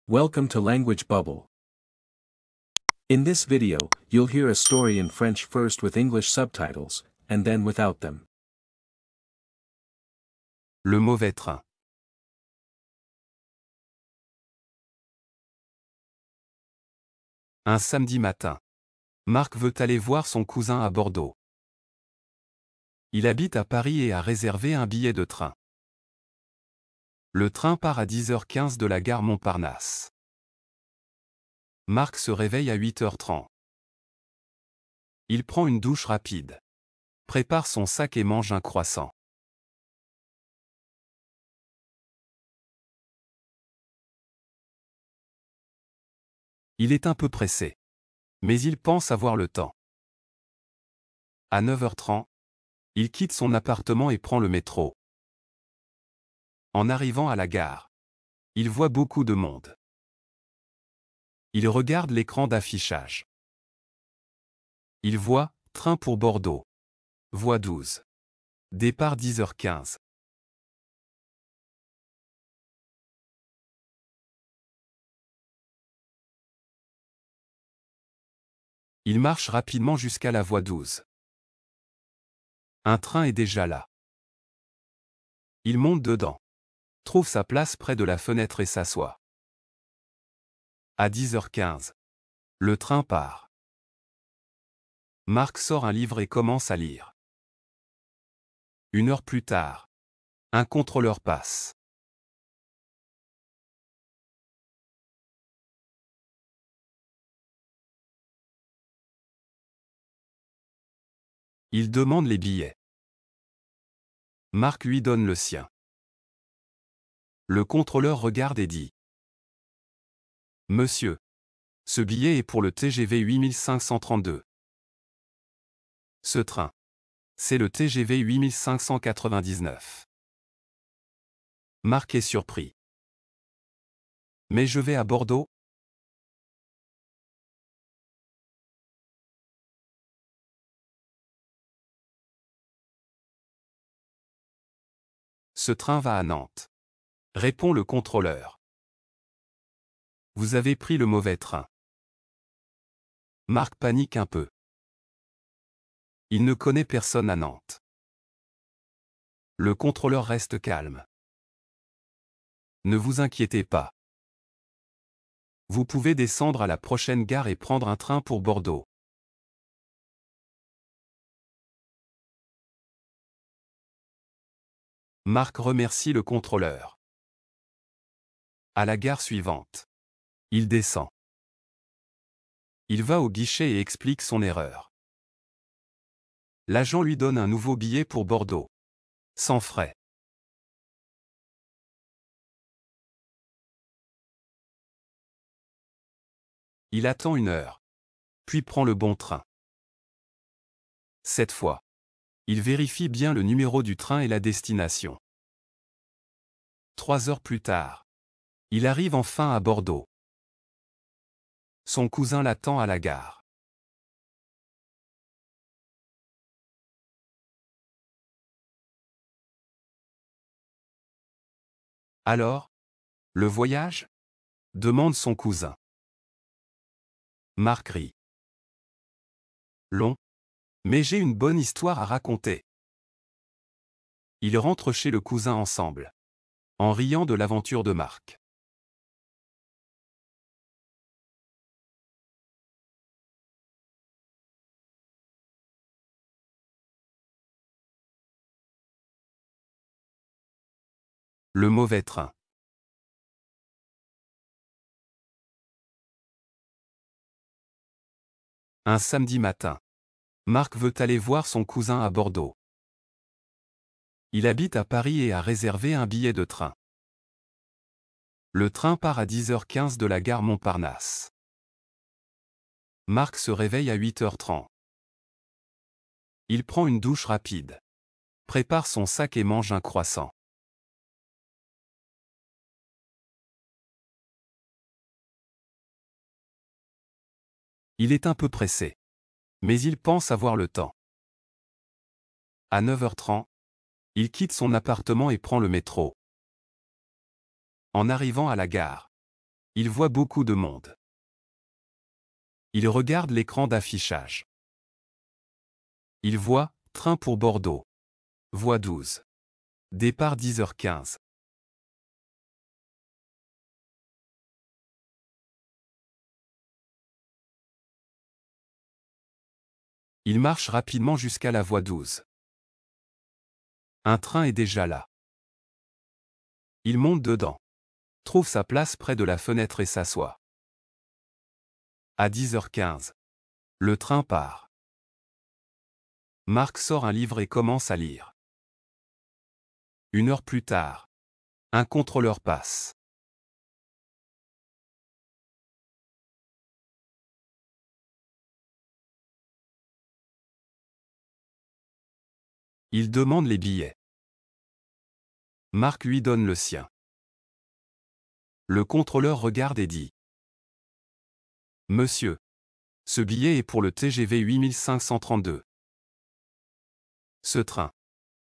Welcome to Language Bubble. In this video, you'll hear a story in French first with English subtitles, and then without them. Le mauvais train. Un samedi matin. Marc veut aller voir son cousin à Bordeaux. Il habite à Paris et a réservé un billet de train. Le train part à 10h15 de la gare Montparnasse. Marc se réveille à 8h30. Il prend une douche rapide. Prépare son sac et mange un croissant. Il est un peu pressé. Mais il pense avoir le temps. À 9h30, il quitte son appartement et prend le métro. En arrivant à la gare, il voit beaucoup de monde. Il regarde l'écran d'affichage. Il voit « Train pour Bordeaux ». Voie 12. Départ 10h15. Il marche rapidement jusqu'à la voie 12. Un train est déjà là. Il monte dedans. Trouve sa place près de la fenêtre et s'assoit. À 10h15. Le train part. Marc sort un livre et commence à lire. 1 heure plus tard. Un contrôleur passe. Il demande les billets. Marc lui donne le sien. Le contrôleur regarde et dit : « Monsieur, ce billet est pour le TGV 8532. Ce train, c'est le TGV 8599. » Marc est surpris. « Mais je vais à Bordeaux ? » « Ce train va à Nantes. » Répond le contrôleur. « Vous avez pris le mauvais train. » Marc panique un peu. Il ne connaît personne à Nantes. Le contrôleur reste calme. « Ne vous inquiétez pas. Vous pouvez descendre à la prochaine gare et prendre un train pour Bordeaux. » Marc remercie le contrôleur. À la gare suivante. Il descend. Il va au guichet et explique son erreur. L'agent lui donne un nouveau billet pour Bordeaux. Sans frais. Il attend 1 heure. Puis prend le bon train. Cette fois, il vérifie bien le numéro du train et la destination. 3 heures plus tard. Il arrive enfin à Bordeaux. Son cousin l'attend à la gare. Alors, le voyage ? Demande son cousin. Marc rit. Long. Mais j'ai une bonne histoire à raconter. Ils rentrent chez le cousin ensemble. En riant de l'aventure de Marc. Le mauvais train. Un samedi matin. Marc veut aller voir son cousin à Bordeaux. Il habite à Paris et a réservé un billet de train. Le train part à 10h15 de la gare Montparnasse. Marc se réveille à 8h30. Il prend une douche rapide. Prépare son sac et mange un croissant. Il est un peu pressé. Mais il pense avoir le temps. À 9h30, il quitte son appartement et prend le métro. En arrivant à la gare, Il voit beaucoup de monde. Il regarde l'écran d'affichage. Il voit « Train pour Bordeaux ». Voie 12. Départ 10h15. Il marche rapidement jusqu'à la voie 12. Un train est déjà là. Il monte dedans. Trouve sa place près de la fenêtre et s'assoit. À 10h15. Le train part. Marc sort un livre et commence à lire. 1 heure plus tard. Un contrôleur passe. Il demande les billets. Marc lui donne le sien. Le contrôleur regarde et dit : « Monsieur, ce billet est pour le TGV 8532. Ce train,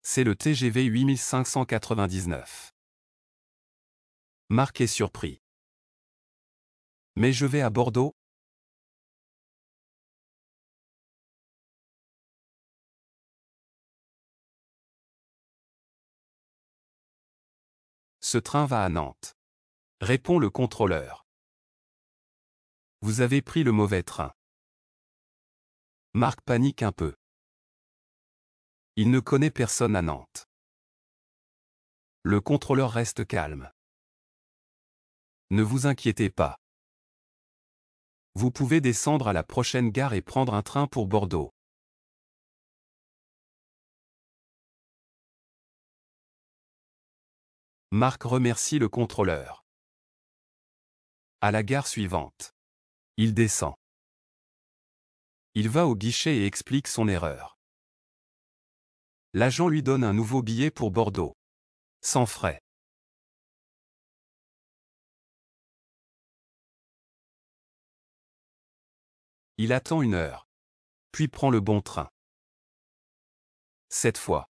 c'est le TGV 8599. » Marc est surpris. « Mais je vais à Bordeaux ? » « Ce train va à Nantes. » Répond le contrôleur. « Vous avez pris le mauvais train. » Marc panique un peu. Il ne connaît personne à Nantes. Le contrôleur reste calme. « Ne vous inquiétez pas. Vous pouvez descendre à la prochaine gare et prendre un train pour Bordeaux. » Marc remercie le contrôleur. À la gare suivante. Il descend. Il va au guichet et explique son erreur. L'agent lui donne un nouveau billet pour Bordeaux. Sans frais. Il attend 1 heure. Puis prend le bon train. Cette fois,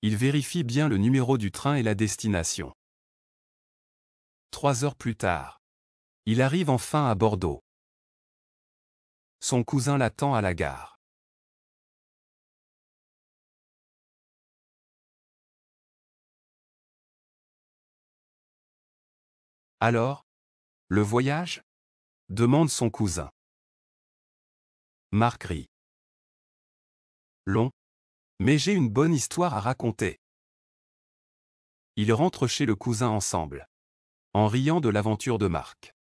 il vérifie bien le numéro du train et la destination. 3 heures plus tard. Il arrive enfin à Bordeaux. Son cousin l'attend à la gare. Alors, le voyage ? Demande son cousin. Marc rit. Long. Mais j'ai une bonne histoire à raconter. Ils rentrent chez le cousin ensemble, en riant de l'aventure de Marc.